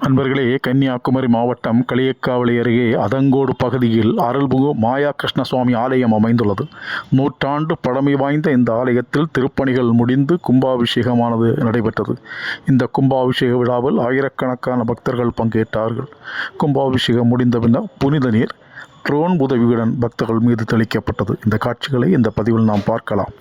அன்பர்களே, கன்னியாகுமரி மாவட்டம் களியக்காவிளை அருகே அதங்கோடு பகுதியில் அருள்மிகு மாயா கிருஷ்ணசுவாமி ஆலயம் அமைந்துள்ளது. நூற்றாண்டு பழமை வாய்ந்த இந்த ஆலயத்தில் திருப்பணிகள் முடிந்து கும்பாபிஷேகமானது நடைபெற்றது. இந்த கும்பாபிஷேக விழாவில் ஆயிரக்கணக்கான பக்தர்கள் பங்கேற்றார்கள். கும்பாபிஷேகம் முடிந்த பின்னர் புனித நீர் ட்ரோன் உதவியுடன் பக்தர்கள் மீது தெளிக்கப்பட்டது. இந்த காட்சிகளை இந்த பதிவில் நாம் பார்க்கலாம்.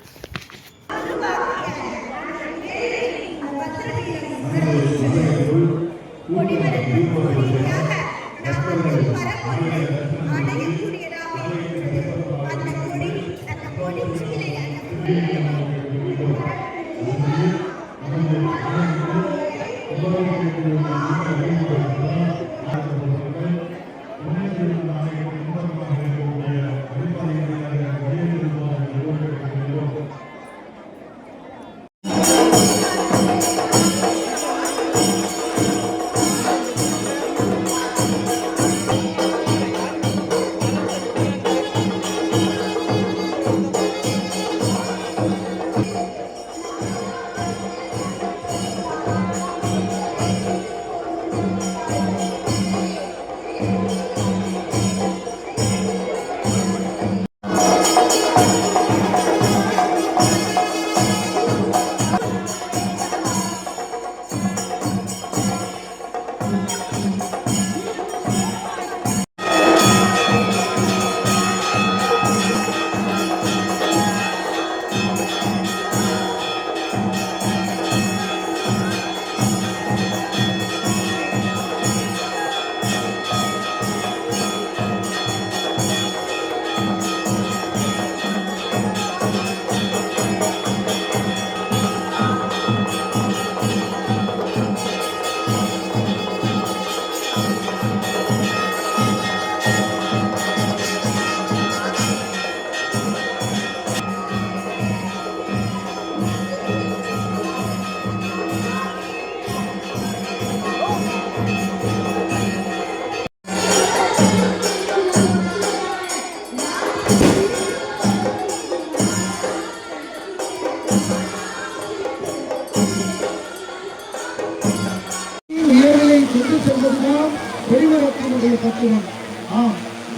கொண்டு செல்வதுதான் பெருவரத்தினுடைய தத்துவம்.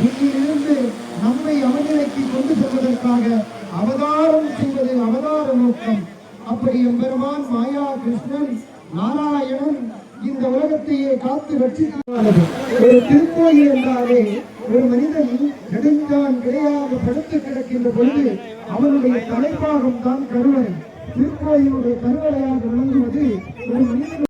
இங்கிருந்து நம்மை அவநிலைக்கு கொண்டு செல்வதற்காக அவதாரம் செய்வது அவதார நோக்கம். அப்படி எம்பெருமான் மாயா கிருஷ்ணன் நாராயணன் இந்த உலகத்தையே காத்து ரட்சிக்கிறது. ஒரு திருக்கோயில் என்றாலே ஒரு மனிதன் நெடுஞ்சான் கிடையாக படுத்து கிடக்கின்ற பொழுது அவனுடைய தலைப்பாகம் தான் கருவறை. திருக்கோயிலுடைய கருவறையாக விளங்குவது ஒரு மனிதன்